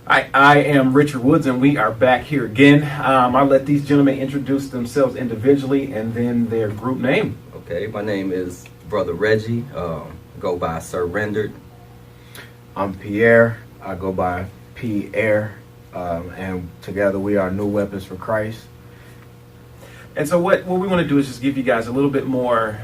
I am Richard Woods, and we are back here again. I'll let these gentlemen introduce themselves individually and then their group name. Okay, my name is Brother Reggie, go by Surrendered. I'm Pierre, I go by P-Air, and together we are New Weapons for Christ. And so what we want to do is just give you guys a little bit more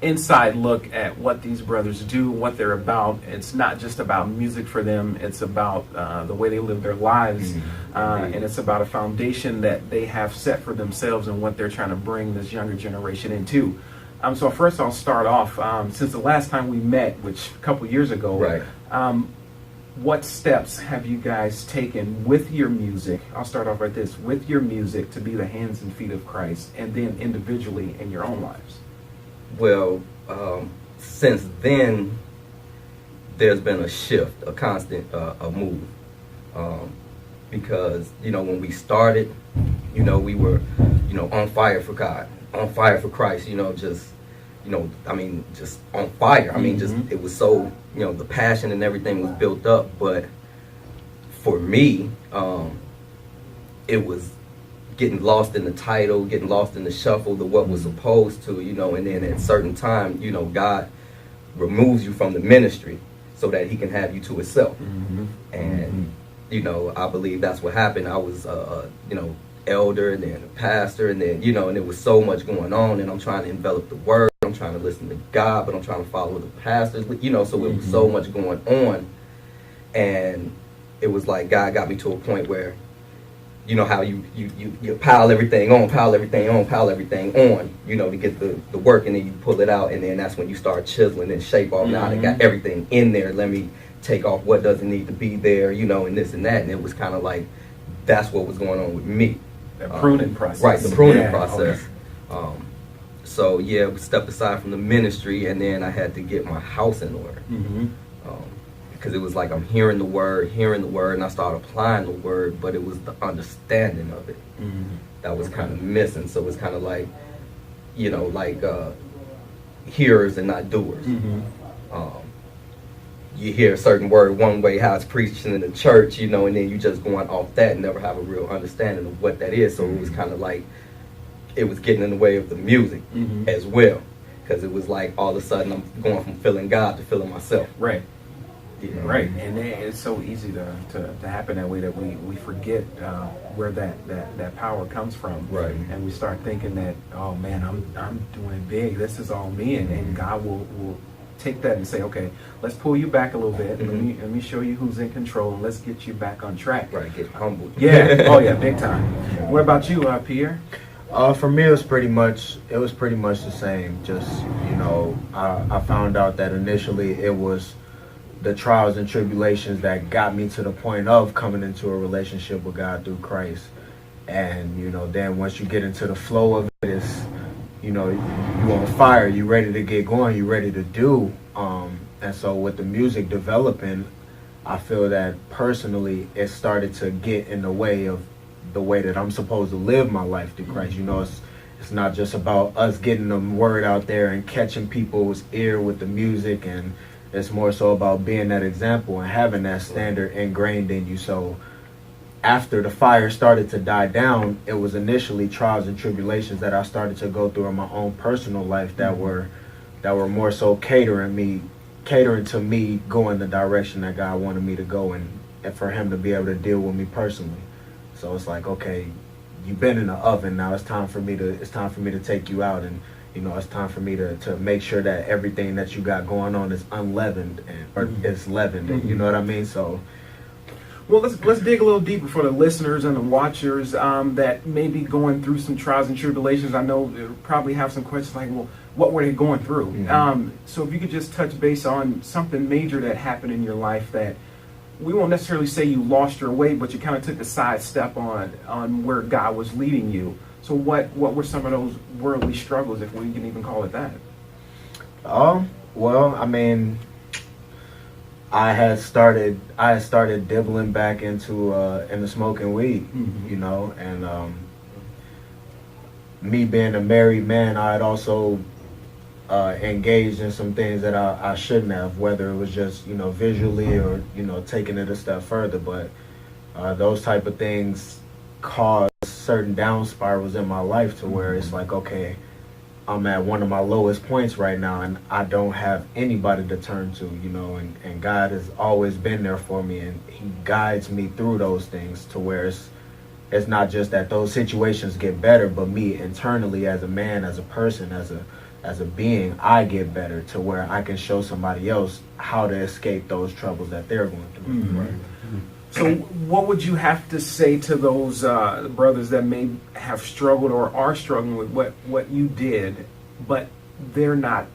inside look at what these brothers do, what they're about. It's not just about music for them, it's about the way they live their lives, and it's about a foundation that they have set for themselves and what they're trying to bring this younger generation into. So first I'll start off, since the last time we met, which a couple years ago, Right. What steps have you guys taken with your music? I'll start off like this, with your music to be the hands and feet of Christ, and then individually in your own lives. Well, since then, there's been a shift, a constant a move. Because, when we started, we were, on fire for God, on fire for Christ, just on fire. It was so, the passion and everything was built up. But for me, it was getting lost in the title, getting lost in the shuffle, the what was supposed to, and then at a certain time, God removes you from the ministry so that he can have you to himself. And, I believe that's what happened. I was, elder and then a pastor, and then, and there was so much going on, and I'm trying to envelop the word. I'm trying to listen to God, but I'm trying to follow the pastors, so it was so much going on. And it was like God got me to a point where, how you pile everything on, to get the work, and then you pull it out, and then that's when you start chiseling and shape off. Now I got everything in there, let me take off what doesn't need to be there, and this and that. And it was kind of like, that's what was going on with me. The pruning process. Right, the pruning process. Okay. So yeah, we stepped aside from the ministry, and then I had to get my house in order. Because it was like I'm hearing the word, and I started applying the word, but it was the understanding of it that was kind of missing. So it's kind of like, hearers and not doers. You hear a certain word one way, how it's preached in the church, and then you just going off that and never have a real understanding of what that is. So it was kind of like, it was getting in the way of the music as well. Because it was like, all of a sudden, I'm going from feeling God to feeling myself. Right. Right, and it's so easy to happen that way that we forget where that power comes from. Right. And we start thinking that, oh man, I'm doing big. This is all me, and God will take that and say, okay, let's pull you back a little bit. Let me show you who's in control, and let's get you back on track. Right, get humbled. Yeah. Oh yeah, big time. What about you, Pierre? For me, it was pretty much the same. Just, I found out that initially it was the trials and tribulations that got me to the point of coming into a relationship with God through Christ. And, then once you get into the flow of it, it's, you on fire, you ready to get going, you ready to do. And so with the music developing, I feel that personally it started to get in the way of the way that I'm supposed to live my life through Christ. It's not just about us getting the word out there and catching people's ear with the music, and it's more so about being that example and having that standard ingrained in you. So after the fire started to die down, it was initially trials and tribulations that I started to go through in my own personal life that were more so catering to me going the direction that God wanted me to go, and for him to be able to deal with me personally. So it's like, okay, you've been in the oven, now it's time for me to take you out, and it's time for me to make sure that everything that you got going on is unleavened or it's leavened. And you know what I mean? So, well, let's dig a little deeper for the listeners and the watchers that may be going through some trials and tribulations. I know they'll probably have some questions like, well, what were they going through? So if you could just touch base on something major that happened in your life that we won't necessarily say you lost your way, but you kind of took a side step on where God was leading you. So what were some of those worldly struggles, if we can even call it that? Well, I mean, I had started dibbling back into smoking weed, and me being a married man, I had also engaged in some things that I shouldn't have, whether it was just, you know, visually or, you know, taking it a step further. But those type of things cause certain down spirals in my life to where it's like, okay, I'm at one of my lowest points right now and I don't have anybody to turn to, you know, and God has always been there for me, and he guides me through those things to where it's not just that those situations get better, but me internally as a man, as a person, as a being, I get better to where I can show somebody else how to escape those troubles that they're going through. Mm-hmm. Right. So what would you have to say to those brothers that may have struggled or are struggling with what you did, but they're not,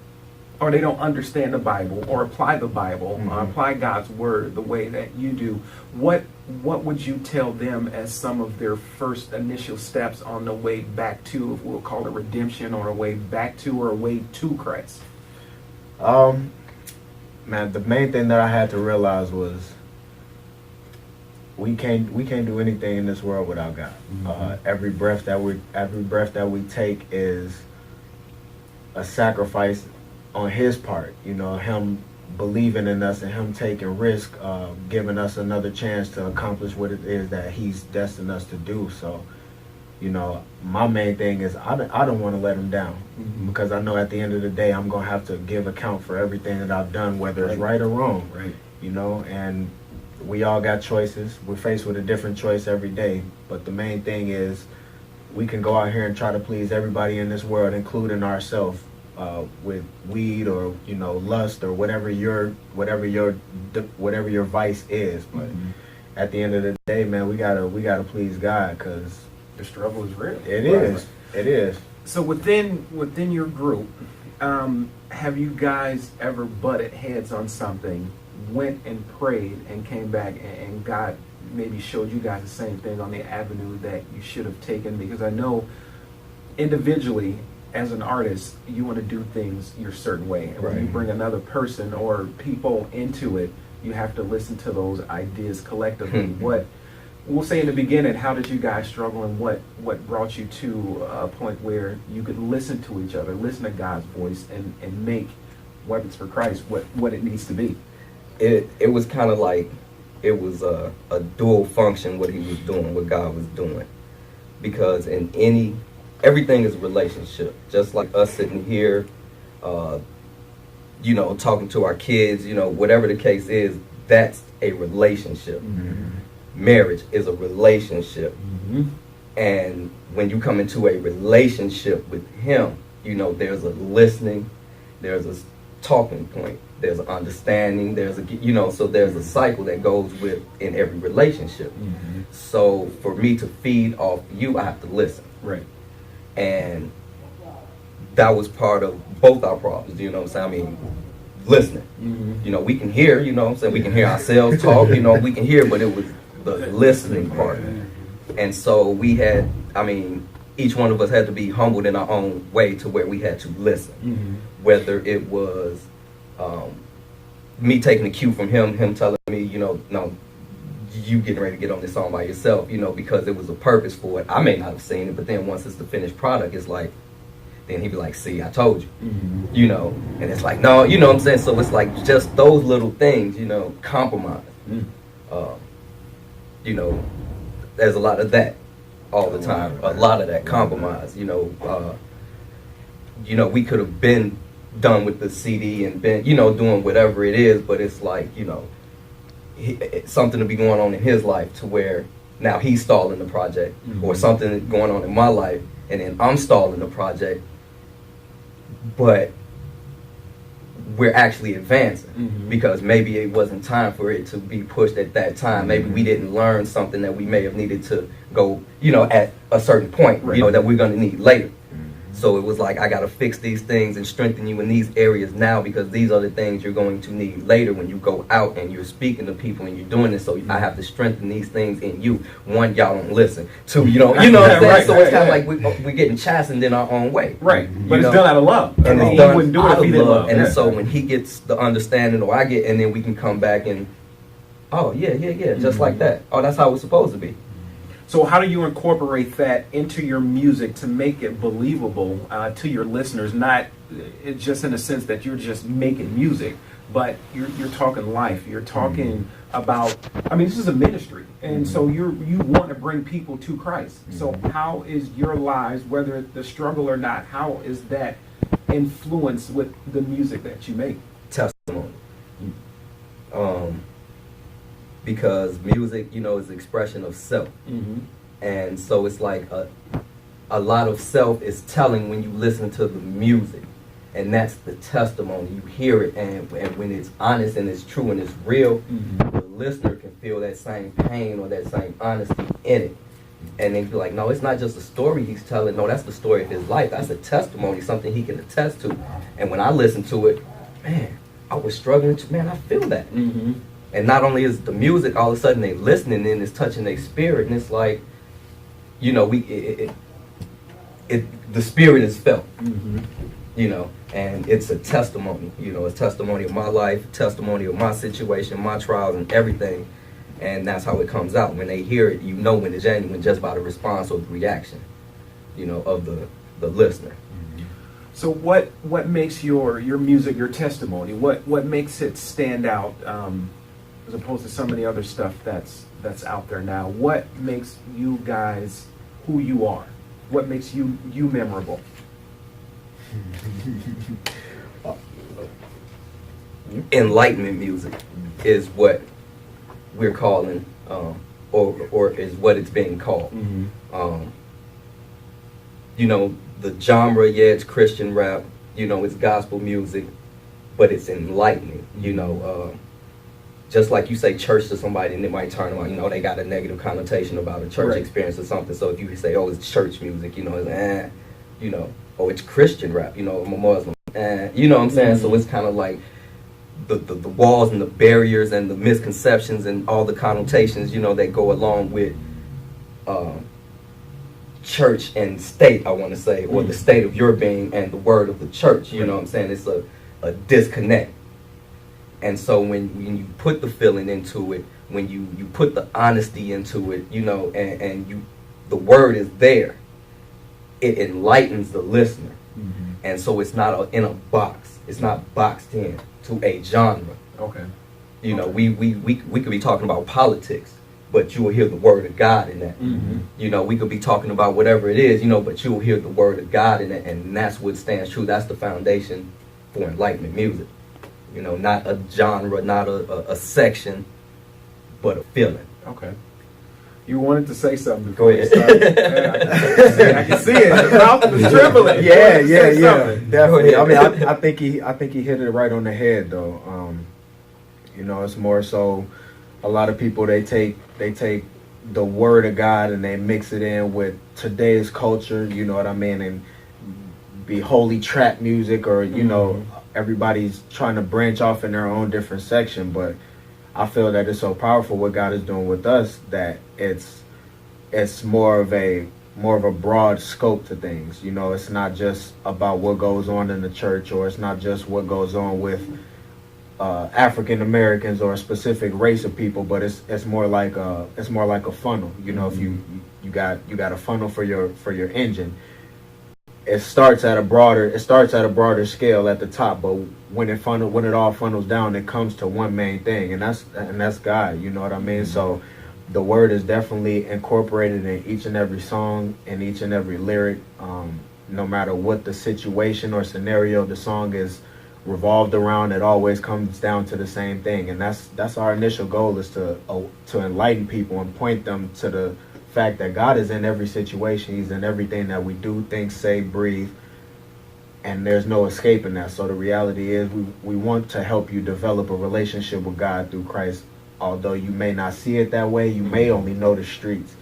or they don't understand the Bible or apply the Bible, apply God's word the way that you do? What would you tell them as some of their first initial steps on the way back to, if we'll call it redemption, or a way back to, or a way to Christ? Man, the main thing that I had to realize was we can't do anything in this world without God. Every breath that we take is a sacrifice on his part, you know, him believing in us and him taking risk, giving us another chance to accomplish what it is that he's destined us to do. So, you know, my main thing is I don't want to let him down, because I know at the end of the day I'm gonna have to give account for everything that I've done, whether it's right or wrong. Right. You know, and we all got choices. We're faced with a different choice every day, but the main thing is we can go out here and try to please everybody in this world, including ourselves, with weed or, you know, lust or whatever your vice is. But at the end of the day, man, we gotta please God, because The struggle is real. it is. So within your group, have you guys ever butted heads on something, went and prayed and came back, and God maybe showed you guys the same thing on the avenue that you should have taken? Because I know individually, as an artist, you want to do things your certain way, and when you bring another person or people into it, you have to listen to those ideas collectively. What we'll say in the beginning, how did you guys struggle, and what brought you to a point where you could listen to each other, listen to God's voice, and make Weapons for Christ what it needs to be? It was kind of like it was a dual function, what he was doing, what God was doing, because everything is a relationship. Just like us sitting here, you know, talking to our kids, you know, whatever the case is, that's a relationship. Marriage is a relationship. And when you come into a relationship with him, you know, there's a listening, there's a talking point, there's an understanding, there's a, you know, so there's a cycle that goes with in every relationship. So for me to feed off you, I have to listen. Right. And that was part of both our problems, you know what I'm saying? I mean, listening. You know, we can hear, you know what I'm saying? We can hear ourselves talk, you know, we can hear, but it was the listening part. And so we had, I mean, each one of us had to be humbled in our own way to where we had to listen. Whether it was me taking a cue from him telling me, you know, no, you getting ready to get on this song by yourself, you know, because it was a purpose for it. I may not have seen it, but then once it's the finished product, it's like, then he'd be like, see, I told you, you know, and it's like, no, you know what I'm saying? So it's like just those little things, you know, compromise. You know, there's a lot of that all the time, a lot of that compromise, you know, we could have been done with the CD and been, you know, doing whatever it is, but it's like, you know, something to be going on in his life to where now he's stalling the project, or something going on in my life and then I'm stalling the project, but we're actually advancing because maybe it wasn't time for it to be pushed at that time. Maybe we didn't learn something that we may have needed to go, you know, at a certain point, you know, that we're going to need later. So it was like, I got to fix these things and strengthen you in these areas now, because these are the things you're going to need later when you go out and you're speaking to people and you're doing this. So I have to strengthen these things in you. One, y'all don't listen. Two, you know what I'm saying? So it's kind of like we're getting chastened in our own way. Right. But it's done out of love. And he it's done wouldn't do it out if he of didn't love. love. And so when he gets the understanding, or I get, and then we can come back and, oh, yeah, just like that. Oh, that's how it's supposed to be. So how do you incorporate that into your music to make it believable to your listeners, not it's just in a sense that you're just making music, but you're talking life. You're talking about. I mean, this is a ministry, and so you want to bring people to Christ. So how is your lives, whether it's the struggle or not, how is that influenced with the music that you make? Testimony. Because music, you know, is an expression of self. And so it's like a lot of self is telling when you listen to the music. And that's the testimony. You hear it, and when it's honest and it's true and it's real, the listener can feel that same pain or that same honesty in it. And they be like, no, it's not just a story he's telling. No, that's the story of his life. That's a testimony, something he can attest to. And when I listen to it, man, I was struggling to, man, I feel that. And not only is the music, all of a sudden they listening and it's touching their spirit. And it's like, you know, the spirit is felt. You know, and it's a testimony, you know, it's testimony of my life, testimony of my situation, my trials and everything. And that's how it comes out. When they hear it, you know when it's genuine just by the response or the reaction, you know, of the listener. So what makes your music your testimony? What makes it stand out as opposed to some of the other stuff that's out there now? What makes you guys who you are? What makes you memorable? Enlightenment music is what we're calling, or is what it's being called. You know, the genre, yeah, it's Christian rap, you know, it's gospel music, but it's enlightening, you know. Just like you say church to somebody and it might turn around, you know, they got a negative connotation about a church experience or something. So if you say, oh, it's church music, you know, it's, you know, oh, it's Christian rap, you know, I'm a Muslim. You know what I'm saying? So it's kind of like the walls and the barriers and the misconceptions and all the connotations, you know, that go along with church and state, I want to say, or the state of your being and the word of the church. You know what I'm saying? It's a disconnect. And so when you put the feeling into it, when you put the honesty into it, you know, and the word is there, it enlightens the listener. And so it's not in a box. It's not boxed in to a genre. Okay. You know, we could be talking about politics, but you will hear the word of God in that. You know, we could be talking about whatever it is, you know, but you will hear the word of God in it, and that's what stands true. That's the foundation for Enlightenment music. You know, not a genre, not a section, but a feeling. Okay. You wanted to say something Go before ahead. you started. Yeah, I can see it. The mouth was trembling. Yeah, Say something. definitely. I mean, I think he hit it right on the head, though. You know, it's more so a lot of people they take the word of God and they mix it in with today's culture. You know what I mean? And be holy trap music, or you know, everybody's trying to branch off in their own different section, but I feel that it's so powerful what God is doing with us that it's more of a broad scope to things. You know, it's not just about what goes on in the church, or it's not just what goes on with African Americans or a specific race of people, but it's more like a funnel. You know, if you got a funnel for your engine. It starts at a broader scale at the top, but when it all funnels down, it comes to one main thing, and that's God. You know what I mean? So the word is definitely incorporated in each and every song and each and every lyric, no matter what the situation or scenario the song is revolved around. It always comes down to the same thing, and that's our initial goal, is to enlighten people and point them to the fact that God is in every situation. He's in everything that we do, think, say, breathe, and there's no escaping that. So the reality is we want to help you develop a relationship with God through Christ. Although you may not see it that way, you may only know the streets,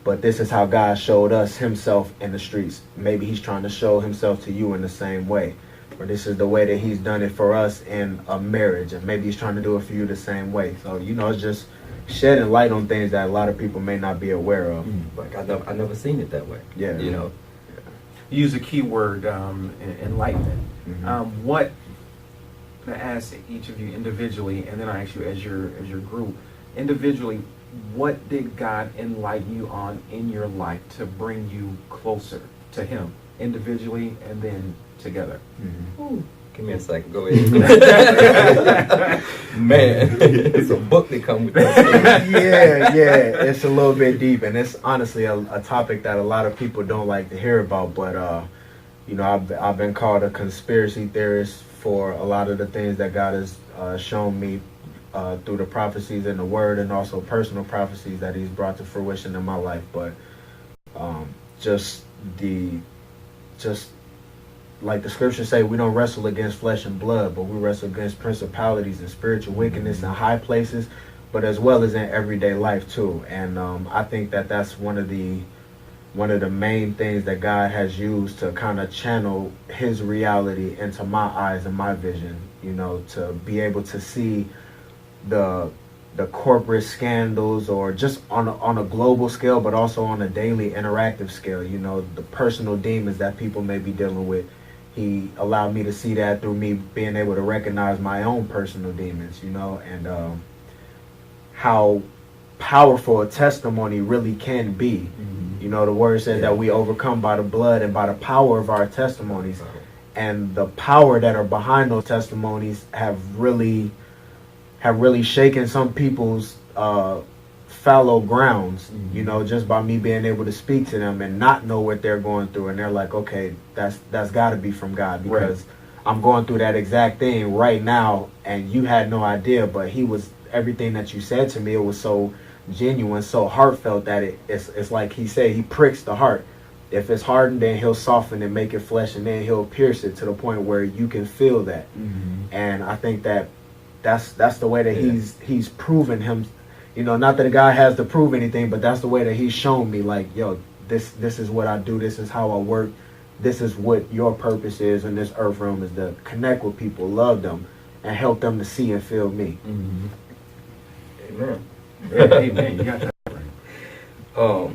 but this is how God showed us himself in the streets. Maybe he's trying to show himself to you in the same way, or this is the way that he's done it for us in a marriage, and maybe he's trying to do it for you the same way. So, you know, it's just shedding light on things that a lot of people may not be aware of. Like I never seen it that way. Yeah. You know. You use a key word, enlightenment. What, I ask each of you individually, and then I ask you as your group individually, what did God enlighten you on in your life to bring you closer to him individually, and then together. Ooh, give me a second. Go ahead. Man, it's a book that comes with that. Yeah, it's a little bit deep, and it's honestly a topic that a lot of people don't like to hear about. But you know, I've been called a conspiracy theorist for a lot of the things that God has shown me through the prophecies in the Word, and also personal prophecies that He's brought to fruition in my life. But just like the scriptures say, we don't wrestle against flesh and blood, but we wrestle against principalities and spiritual wickedness in high places, but as well as in everyday life too. And I think that that's one of the main things that God has used to kind of channel His reality into my eyes and my vision, you know, to be able to see the corporate scandals, or just on a global scale, but also on a daily interactive scale, you know, the personal demons that people may be dealing with. He allowed me to see that through me being able to recognize my own personal demons, you know, and how powerful a testimony really can be. You know, the word says that we overcome by the blood and by the power of our testimonies. And the power that are behind those testimonies have really shaken some people's fallow grounds, you know, just by me being able to speak to them and not know what they're going through. And they're like, okay, that's got to be from God, because I'm going through that exact thing right now, and you had no idea. But everything that you said to me, it was so genuine, so heartfelt, that it's like He said, He pricks the heart. If it's hardened, then He'll soften and make it flesh, and then He'll pierce it to the point where you can feel that. And I think that that's the way that he's proven Him. You know, not that a guy has to prove anything, but that's the way that He's shown me, like, yo, this is what I do. This is how I work. This is what your purpose is in this earth realm, is to connect with people, love them, and help them to see and feel me. Amen. Amen. You got that right.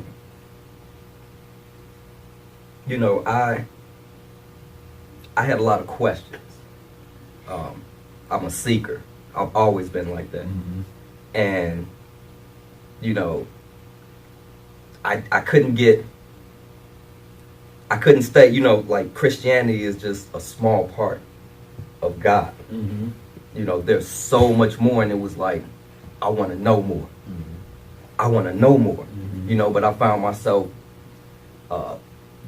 You know, I had a lot of questions. I'm a seeker. I've always been like that. And, you know, I couldn't stay, you know, like, Christianity is just a small part of God. You know, there's so much more, and it was like, I want to know more. I want to know more, you know, but I found myself,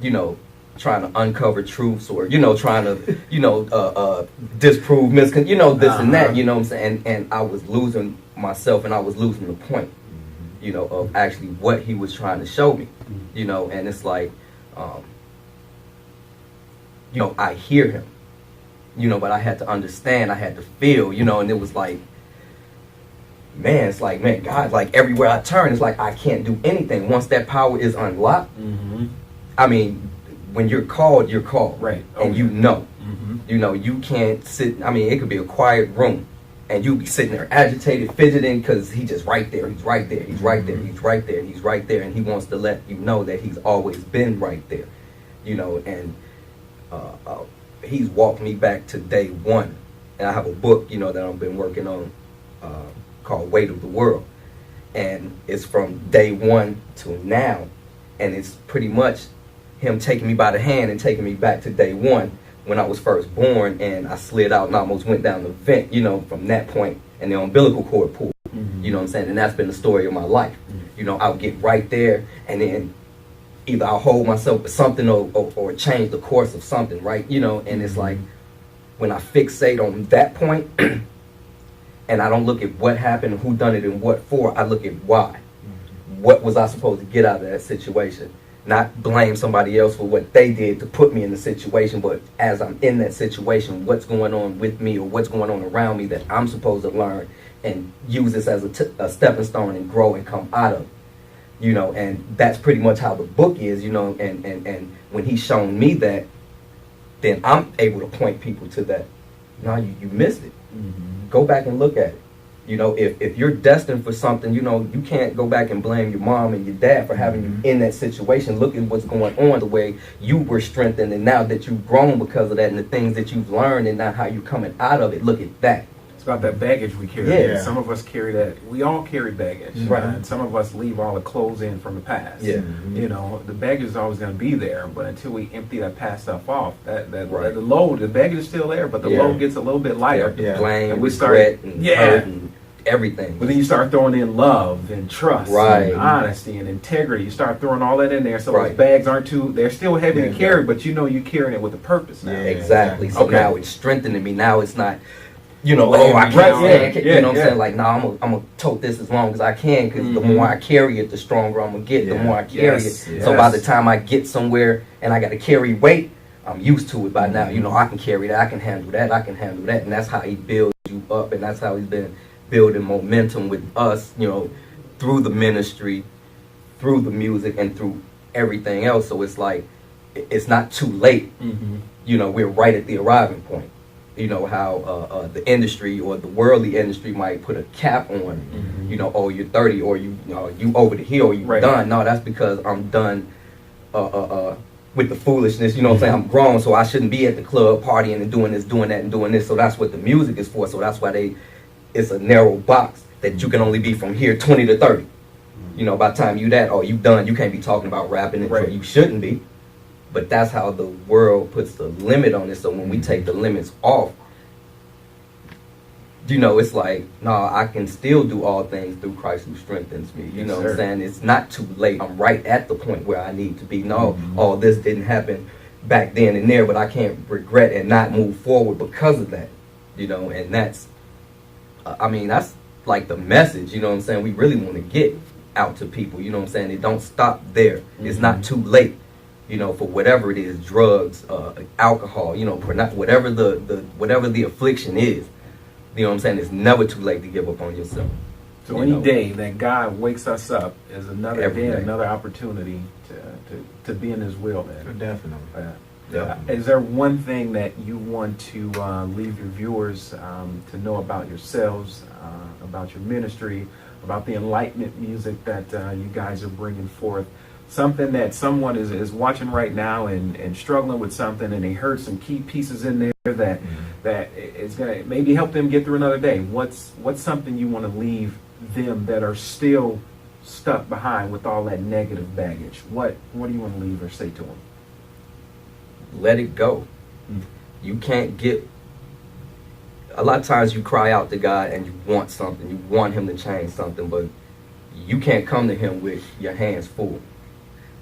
you know, trying to uncover truths, or, you know, trying to, you know, disprove you know, this and that, you know what I'm saying? And I was losing myself, and I was losing the point, you know, of actually what He was trying to show me, you know. And it's like, you know, I hear Him, you know, but I had to understand, I had to feel, you know. And it was like, man, it's like, man, God, like, everywhere I turn, it's like I can't do anything. Once that power is unlocked, I mean, when you're called, right? And you know, you know, you can't sit. I mean, it could be a quiet room, and you be sitting there agitated, fidgeting, because He's just right there. He's right there. He's right there. He's right there. He's right there, and He wants to let you know that He's always been right there, you know. And He's walked me back to day one, and I have a book, you know, that I've been working on, called Weight of the World, and it's from day one to now, and it's pretty much Him taking me by the hand and taking me back to day one, when I was first born, and I slid out and almost went down the vent, you know, from that point, and the umbilical cord pulled, you know what I'm saying? And that's been the story of my life. You know, I'll get right there, and then either I'll hold myself to something, or change the course of something, right? You know, and it's like, when I fixate on that point, and I don't look at what happened, who done it, and what for, I look at why. What was I supposed to get out of that situation? Not blame somebody else for what they did to put me in the situation, but as I'm in that situation, what's going on with me, or what's going on around me that I'm supposed to learn and use this as a stepping stone and grow and come out of. You know, and that's pretty much how the book is, you know, and when He's shown me that, then I'm able to point people to that. No, you missed it. Go back and look at it. You know, if you're destined for something, you know, you can't go back and blame your mom and your dad for having you in that situation. Look at what's going on, the way you were strengthened, and now that you've grown because of that, and the things that you've learned, and now how you're coming out of it. Look at that. It's about that baggage we carry. Yeah. Some of us carry that. We all carry baggage. Right. And some of us leave all the clothes in from the past. Yeah. You know, the baggage is always going to be there, but until we empty that past stuff off, that Right. the load, the baggage is still there, but the Yeah. load gets a little bit lighter. Yeah. Blame, And we regret, start- and Yeah. hurt and everything. But then you start throwing in love and trust, Right. and honesty and integrity. You start throwing all that in there, so Right. those bags aren't they're still heavy Yeah. to carry, but you know you're carrying it with a purpose now. Yeah. Exactly. So Okay. now it's strengthening me. Now it's not, you know, Laying oh, I me can't down. stand it. Yeah, You know what I'm yeah. saying? Like, nah, I'm gonna tote this as long as I can, because the Mhm. more I carry it, the stronger I'm gonna get. The Yeah. more I carry Yes, it. So by yes. the time I get somewhere and I got to carry weight, I'm used to it by now. You know, I can carry that. I can handle that. I can handle that. And that's how he builds you up, and that's how he's been building momentum with us. You know, through the ministry, through the music, and through everything else. So it's like it's not too late. Mm-hmm. You know, we're right at the arriving point. You know how the industry or the worldly industry might put a cap on, Mhm. you know, oh, you're 30 or you over the hill, you Right. done. No, that's because I'm done with the foolishness. You know what I'm saying? I'm grown, so I shouldn't be at the club partying and doing this, doing that, and doing this. So that's what the music is for. So that's why it's a narrow box that you can only be from here 20 to 30. You know, by the time you you done. You can't be talking about rapping, Right. or you shouldn't be. But that's how the world puts the limit on it. So when we take the limits off, you know, it's like, nah, I can still do all things through Christ who strengthens me. You Yes, know what sir. I'm saying? It's not too late. I'm right at the point where I need to be. No, Mhm. all this didn't happen back then and there, but I can't regret and not move forward because of that. You know, and that's like the message, you know what I'm saying? We really want to get out to people, you know what I'm saying? It don't stop there. It's not too late. You know, for whatever it is, drugs, alcohol, you know, whatever the affliction is, you know what I'm saying? It's never too late to give up on yourself. So You any know. day that God wakes us up is another Every day, day. another opportunity to be in His will. Then, Definitely. Is there one thing that you want to leave your viewers to know about yourselves, about your ministry, about the Enlightenment music that you guys are bringing forth? Something that someone is watching right now and struggling with something, and they heard some key pieces in there that is going to maybe help them get through another day. What's something you want to leave them that are still stuck behind with all that negative baggage? What do you want to leave or say to them? Let it go. Mm. You can't get. A lot of times you cry out to God and you want something. You want Him to change something, but you can't come to Him with your hands full.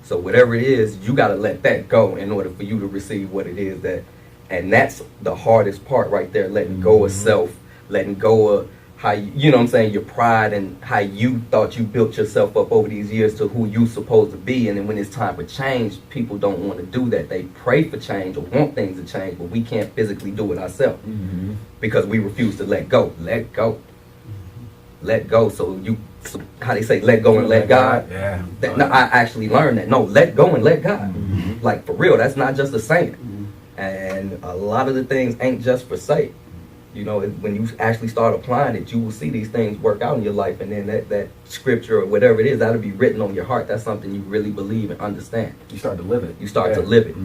So whatever it is, you got to let that go in order for you to receive what it is that. And that's the hardest part right there, letting go of self, letting go of how you know what I'm saying, your pride and how you thought you built yourself up over these years to who you supposed to be. And then when it's time for change, people don't want to do that. They pray for change or want things to change, but we can't physically do it ourselves because we refuse to let go. Let go. Let go. So how they say, let go and let God. Yeah. No, I actually learned that. No, let go and let God. Like, for real, that's not just a saying. And a lot of the things ain't just for sake. You know, when you actually start applying it, you will see these things work out in your life. And then that scripture or whatever it is, that'll be written on your heart. That's something you really believe and understand. You start to live it. You start to live it.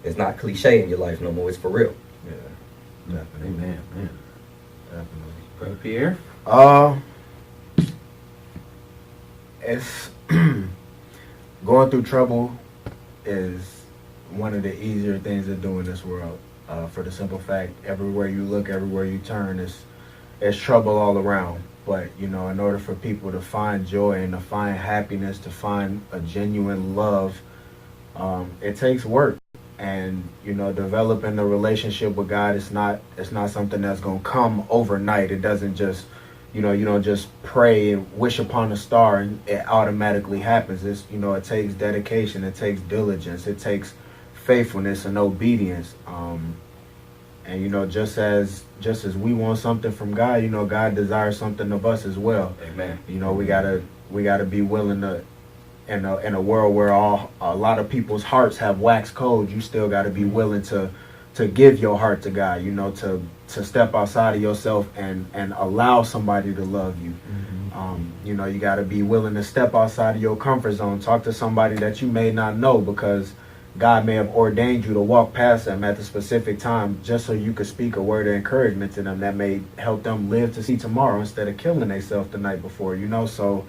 It's not cliche in your life no more. It's for real. Yeah. Definitely. Amen. Man. Definitely. Brother Pierre? It's going through trouble is one of the easier things to do in this world. For the simple fact, everywhere you look, everywhere you turn, it's trouble all around. But you know, in order for people to find joy and to find happiness, to find a genuine love, it takes work. And you know, developing a relationship with God it's not something that's gonna come overnight. It doesn't just, you don't just pray and wish upon a star and it automatically happens. It takes dedication, it takes diligence, it takes faithfulness and obedience. And just as we want something from God, God desires something of us as well. Amen. We gotta be willing to. In a world where a lot of people's hearts have wax cold, you still got to be willing to give your heart to God. To step outside of yourself and allow somebody to love you. You got to be willing to step outside of your comfort zone. Talk to somebody that you may not know, because God may have ordained you to walk past them at the specific time just so you could speak a word of encouragement to them that may help them live to see tomorrow instead of killing themselves the night before, you know. So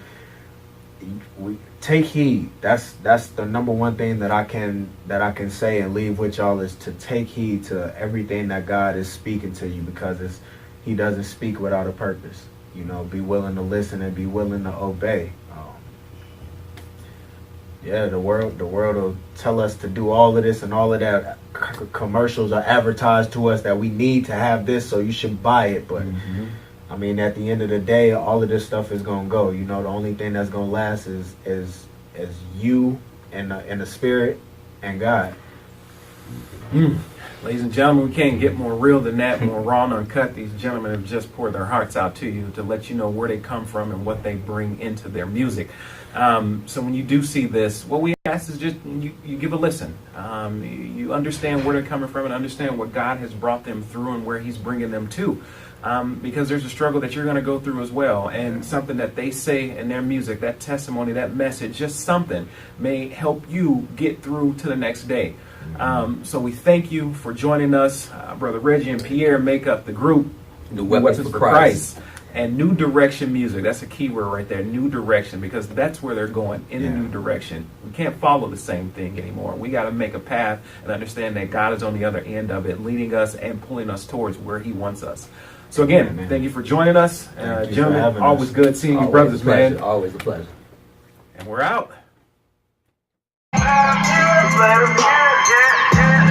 we take heed. That's the number one thing that I can say and leave with y'all, is to take heed to everything that God is speaking to you, because he doesn't speak without a purpose. You know, be willing to listen and be willing to obey. Yeah, the world will tell us to do all of this and all of that. Commercials are advertised to us that we need to have this, so you should buy it. But I mean, at the end of the day, all of this stuff is gonna go. You know, the only thing that's gonna last is you and the spirit and God. Ladies and gentlemen, we can't get more real than that, more raw and uncut. These gentlemen have just poured their hearts out to you to let you know where they come from and what they bring into their music. So when you do see this, what we ask is just you give a listen. You understand where they're coming from and understand what God has brought them through and where he's bringing them to. Because there's a struggle that you're going to go through as well. And something that they say in their music, that testimony, that message, just something may help you get through to the next day. So we thank you for joining us. Brother Reggie and Pierre make up the group New Weapons for Christ. And New Direction Music. That's a key word right there, New Direction, because that's where they're going, in a new direction. We can't follow the same thing anymore. We got to make a path and understand that God is on the other end of it, leading us and pulling us towards where he wants us. So again, thank you for joining us. Gentlemen, always good seeing you brothers, man. Always a pleasure. And we're out. Yeah.